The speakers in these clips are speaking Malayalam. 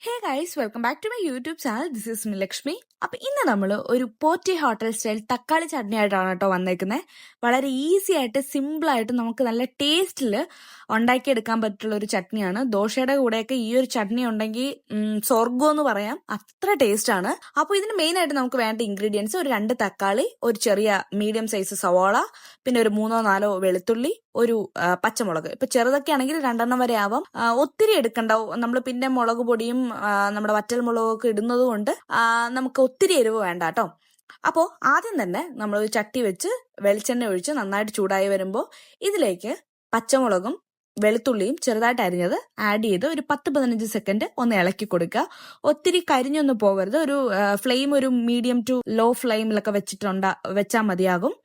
Hey guys, welcome back to my YouTube channel. This is me Lakshmi. അപ്പൊ ഇന്ന് നമ്മൾ ഒരു പോറ്റി ഹോട്ടൽ സ്റ്റൈൽ തക്കാളി ചട്നി ആയിട്ടാണ് കേട്ടോ വന്നേക്കുന്നത്. വളരെ ഈസി ആയിട്ട് സിമ്പിൾ ആയിട്ട് നമുക്ക് നല്ല ടേസ്റ്റിൽ ഉണ്ടാക്കിയെടുക്കാൻ പറ്റുള്ള ഒരു ചട്നിയാണ്. ദോശയുടെ കൂടെയൊക്കെ ഈ ഒരു ചട്നി ഉണ്ടെങ്കിൽ സ്വർഗം എന്ന് പറയാം, അത്ര ടേസ്റ്റ് ആണ്. അപ്പോൾ ഇതിന് മെയിൻ ആയിട്ട് നമുക്ക് വേണ്ട ഇൻഗ്രീഡിയൻസ് ഒരു 2 തക്കാളി, ഒരു ചെറിയ മീഡിയം സൈസ് സവാള, പിന്നെ ഒരു 3-4 വെളുത്തുള്ളി, ഒരു പച്ചമുളക്. ഇപ്പൊ ചെറുതൊക്കെ ആണെങ്കിൽ 2 വരെ ആവാം. ഒത്തിരി എടുക്കണ്ട. നമ്മൾ പിന്നെ മുളക് പൊടിയും നമ്മുടെ വറ്റൽ മുളകൊക്കെ ഇടുന്നത് കൊണ്ട് നമുക്ക് ഒത്തിരി എരിവ് വേണ്ട കേട്ടോ. അപ്പോൾ ആദ്യം തന്നെ നമ്മൾ ഒരു ചട്ടി വെച്ച് വെളിച്ചെണ്ണ ഒഴിച്ച് നന്നായിട്ട് ചൂടായി വരുമ്പോൾ ഇതിലേക്ക് പച്ചമുളകും വെളുത്തുള്ളിയും ചെറുതായിട്ട് അരിഞ്ഞത് ആഡ് ചെയ്ത് ഒരു 10-15 സെക്കൻഡ് ഒന്ന് ഇളക്കി കൊടുക്കുക. ഒത്തിരി കരിഞ്ഞൊന്നും പോകരുത്. ഒരു ഫ്ലെയിം ഒരു മീഡിയം ടു ലോ ഫ്ലെയിമിലൊക്കെ വെച്ചാൽ മതിയാകും.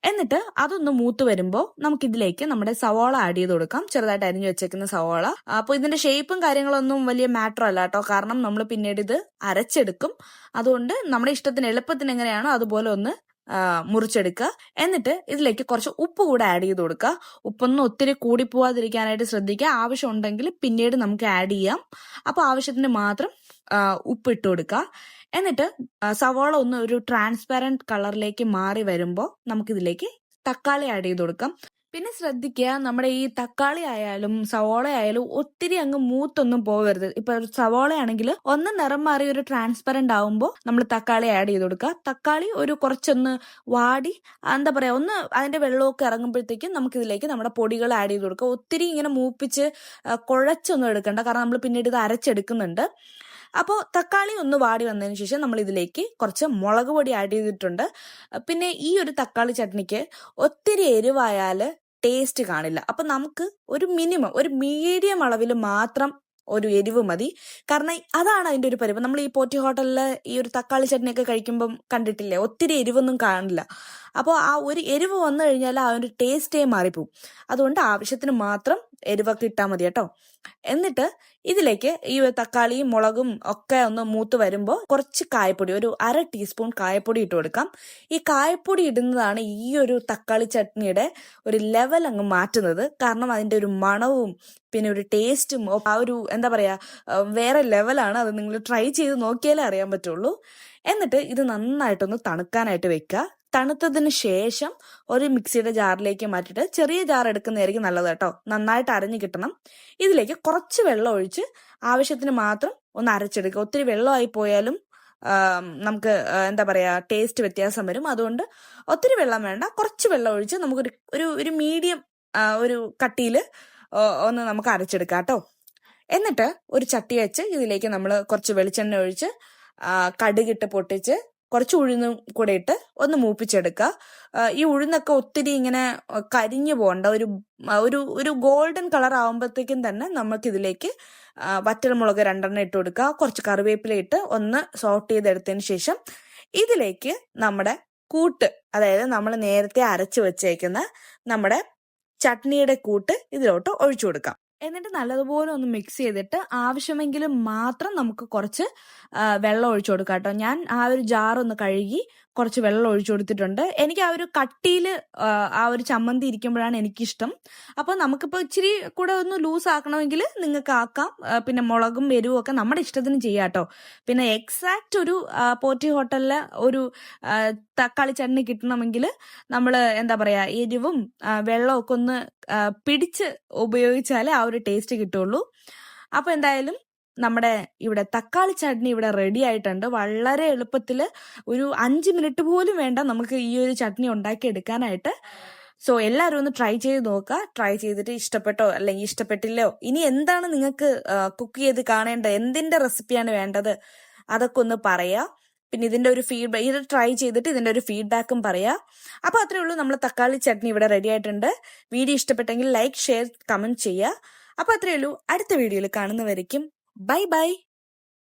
എന്നിട്ട് അതൊന്ന് മൂത്ത് വരുമ്പോൾ നമുക്കിതിലേക്ക് നമ്മുടെ സവാള ആഡ് ചെയ്ത് കൊടുക്കാം. ചെറുതായിട്ട് അരിഞ്ഞു വെച്ചേക്കുന്ന സവാള. അപ്പോൾ ഇതിന്റെ ഷേപ്പും കാര്യങ്ങളൊന്നും വലിയ മാറ്റർ അല്ല കേട്ടോ, കാരണം നമ്മൾ പിന്നീട് ഇത് അരച്ചെടുക്കും. അതുകൊണ്ട് നമ്മുടെ ഇഷ്ടത്തിന് എളുപ്പത്തിന് എങ്ങനെയാണോ അതുപോലെ ഒന്ന് മുറിച്ചെടുക്കുക. എന്നിട്ട് ഇതിലേക്ക് കുറച്ച് ഉപ്പ് കൂടെ ആഡ് ചെയ്ത് കൊടുക്കുക. ഉപ്പൊന്നും ഒത്തിരി കൂടി പോവാതിരിക്കാനായിട്ട് ശ്രദ്ധിക്കുക. ആവശ്യം ഉണ്ടെങ്കിൽ പിന്നീട് നമുക്ക് ആഡ് ചെയ്യാം. അപ്പോൾ ആവശ്യത്തിന് മാത്രം ഉപ്പ് ഇട്ട് കൊടുക്കുക. എന്നിട്ട് സവാള ഒന്ന് ഒരു ട്രാൻസ്പാരന്റ് കളറിലേക്ക് മാറി വരുമ്പോൾ നമുക്കിതിലേക്ക് തക്കാളി ആഡ് ചെയ്ത് കൊടുക്കാം. പിന്നെ ശ്രദ്ധിക്കുക, നമ്മുടെ ഈ തക്കാളി ആയാലും സവാള ആയാലും ഒത്തിരി അങ്ങ് മൂത്തൊന്നും പോകരുത്. ഇപ്പൊ സവാള ആണെങ്കിൽ ഒന്ന് നിറം മാറി ഒരു ട്രാൻസ്പെറന്റ് ആവുമ്പോൾ നമ്മൾ തക്കാളി ആഡ് ചെയ്ത് കൊടുക്കുക. തക്കാളി ഒരു കുറച്ചൊന്ന് വാടി എന്താ പറയാ ഒന്ന് അതിന്റെ വെള്ളമൊക്കെ ഇറങ്ങുമ്പോഴത്തേക്കും നമുക്ക് ഇതിലേക്ക് നമ്മുടെ പൊടികൾ ആഡ് ചെയ്ത് കൊടുക്കുക. ഒത്തിരി ഇങ്ങനെ മൂപ്പിച്ച് കുഴച്ചൊന്നും എടുക്കണ്ട, കാരണം നമ്മൾ പിന്നീട് ഇത് അരച്ചെടുക്കുന്നുണ്ട്. അപ്പോൾ തക്കാളി ഒന്ന് വാടി വന്നതിന് ശേഷം നമ്മൾ ഇതിലേക്ക് കുറച്ച് മുളക് പൊടി ആഡ് ചെയ്തിട്ടുണ്ട്. പിന്നെ ഈ ഒരു തക്കാളി ചട്നിക്ക് ഒത്തിരി എരിവായാൽ ടേസ്റ്റ് കാണില്ല. അപ്പൊ നമുക്ക് ഒരു മിനിമം ഒരു മീഡിയം അളവിൽ മാത്രം ഒരു എരിവ് മതി. കാരണം അതാണ് അതിന്റെ ഒരു പരിവ്. നമ്മൾ ഈ പോറ്റി ഹോട്ടലിൽ ഈ ഒരു തക്കാളി ചട്നിയൊക്കെ കഴിക്കുമ്പം കണ്ടിട്ടില്ലേ, ഒത്തിരി എരിവൊന്നും കാണില്ല. അപ്പോൾ ആ ഒരു എരിവ് വന്നു കഴിഞ്ഞാൽ ആ ഒരു ടേസ്റ്റേ മാറിപ്പോവും. അതുകൊണ്ട് ആവശ്യത്തിന് മാത്രം എരിവൊക്കെ ഇട്ടാൽ മതി കേട്ടോ. എന്നിട്ട് ഇതിലേക്ക് ഈ തക്കാളിയും മുളകും ഒക്കെ ഒന്ന് മൂത്ത് വരുമ്പോൾ കുറച്ച് കായപ്പൊടി, ഒരു 1/2 ടീസ്പൂൺ കായപ്പൊടി ഇട്ട് കൊടുക്കാം. ഈ കായപ്പൊടി ഇടുന്നതാണ് ഈ ഒരു തക്കാളി ചട്നിയുടെ ഒരു ലെവൽ അങ്ങ് മാറ്റുന്നത്. കാരണം അതിന്റെ ഒരു മണവും പിന്നെ ഒരു ടേസ്റ്റും ആ ഒരു എന്താ പറയാ വേറെ ലെവലാണ്. അത് നിങ്ങൾ ട്രൈ ചെയ്ത് നോക്കിയാലേ അറിയാൻ പറ്റുള്ളൂ. എന്നിട്ട് ഇത് നന്നായിട്ടൊന്ന് തണുക്കാനായിട്ട് വെക്കുക. തണുത്തതിന് ശേഷം ഒരു മിക്സിയുടെ ജാറിലേക്ക് മാറ്റിയിട്ട്, ചെറിയ ജാർ എടുക്കുന്നതായിരിക്കും നല്ലത് കേട്ടോ, നന്നായിട്ട് അരഞ്ഞു കിട്ടണം. ഇതിലേക്ക് കുറച്ച് വെള്ളം ഒഴിച്ച് ആവശ്യത്തിന് മാത്രം ഒന്ന് അരച്ചെടുക്കുക. ഒത്തിരി വെള്ളമായി പോയാലും നമുക്ക് എന്താ പറയാ ടേസ്റ്റ് വ്യത്യാസം വരും. അതുകൊണ്ട് ഒത്തിരി വെള്ളം വേണ്ട, കുറച്ച് വെള്ളം ഒഴിച്ച് നമുക്കൊരു ഒരു മീഡിയം ഒരു കട്ടിയിൽ ഒന്ന് നമുക്ക് അരച്ചെടുക്കാം കേട്ടോ. എന്നിട്ട് ഒരു ചട്ടി വെച്ച് ഇതിലേക്ക് നമ്മൾ കുറച്ച് വെളിച്ചെണ്ണ ഒഴിച്ച് കടുകിട്ട് പൊട്ടിച്ച് കുറച്ച് ഉഴുന്നും കൂടെ ഇട്ട് ഒന്ന് മൂപ്പിച്ചെടുക്കുക. ഈ ഉഴുന്നൊക്കെ ഒത്തിരി ഇങ്ങനെ കരിഞ്ഞു പോകണ്ട, ഒരു ഗോൾഡൻ കളർ ആവുമ്പോഴത്തേക്കും തന്നെ നമുക്ക് ഇതിലേക്ക് വറ്റൽമുളക് 2 ഇട്ട് കൊടുക്കുക. കുറച്ച് കറിവേപ്പില ഇട്ട് ഒന്ന് സോട്ട് ചെയ്തെടുത്തതിന് ശേഷം ഇതിലേക്ക് നമ്മുടെ കൂട്ട്, അതായത് നമ്മൾ നേരത്തെ അരച്ചു വെച്ചേക്കുന്ന നമ്മുടെ ചട്നിയുടെ കൂട്ട് ഇതിലോട്ട് ഒഴിച്ചു കൊടുക്കാം. എന്നിട്ട് നല്ലതുപോലെ ഒന്ന് മിക്സ് ചെയ്തിട്ട് ആവശ്യമെങ്കിൽ മാത്രം നമുക്ക് കുറച്ച് വെള്ളം ഒഴിച്ചു കൊടുക്കാം കേട്ടോ. ഞാൻ ആ ഒരു ജാർ ഒന്ന് കഴുകി കുറച്ച് വെള്ളം ഒഴിച്ചു കൊടുത്തിട്ടുണ്ട്. എനിക്ക് ആ ഒരു കട്ടിയിൽ ആ ഒരു ചമ്മന്തി ഇരിക്കുമ്പോഴാണ് എനിക്കിഷ്ടം. അപ്പോൾ നമുക്കിപ്പോൾ ഇച്ചിരി കൂടെ ഒന്ന് ലൂസ് ആക്കണമെങ്കിൽ നിങ്ങൾക്ക് ആക്കാം. പിന്നെ മുളകും എരിവും ഒക്കെ നമ്മുടെ ഇഷ്ടത്തിന് ചെയ്യാം കേട്ടോ. പിന്നെ എക്സാക്റ്റ് ഒരു പോറ്റി ഹോട്ടലിലെ ഒരു തക്കാളി ചട്നി കിട്ടണമെങ്കിൽ നമ്മൾ എന്താ പറയാ എരിവും വെള്ളമൊക്കെ ഒന്ന് പിടിച്ച് ഉപയോഗിച്ചാലേ ആ ഒരു ടേസ്റ്റ് കിട്ടുള്ളൂ. അപ്പൊ എന്തായാലും നമ്മുടെ ഇവിടെ തക്കാളി ചട്നി ഇവിടെ റെഡി ആയിട്ടുണ്ട്. വളരെ എളുപ്പത്തിൽ ഒരു 5 മിനിറ്റ് പോലും വേണ്ട നമുക്ക് ഈ ഒരു ചട്നി ഉണ്ടാക്കി എടുക്കാനായിട്ട്. സോ എല്ലാവരും ഒന്ന് ട്രൈ ചെയ്ത് നോക്കുക. ട്രൈ ചെയ്തിട്ട് ഇഷ്ടപ്പെട്ടോ അല്ലെങ്കിൽ ഇഷ്ടപ്പെട്ടില്ലയോ, ഇനി എന്താണ് നിങ്ങൾക്ക് കുക്ക് ചെയ്ത് കാണേണ്ടത്, എന്തിന്റെ റെസിപ്പിയാണ് വേണ്ടത്, അതൊക്കെ ഒന്ന് പറയാ. പിന്നെ ഇതിന്റെ ഒരു ഫീഡ്ബാക്ക്, ഇത് ട്രൈ ചെയ്തിട്ട് ഇതിന്റെ ഒരു ഫീഡ്ബാക്കും പറയാ. അപ്പൊ അത്രേ ഉള്ളൂ, നമ്മൾ തക്കാളി ചട്നി ഇവിടെ റെഡി ആയിട്ടുണ്ട്. വീഡിയോ ഇഷ്ടപ്പെട്ടെങ്കിൽ ലൈക്ക്, ഷെയർ, കമന്റ് ചെയ്യുക. അപ്പൊ അത്രേ ഉള്ളൂ. അടുത്ത വീഡിയോയിൽ കാണുന്നവരേക്കും ബൈ ബൈ.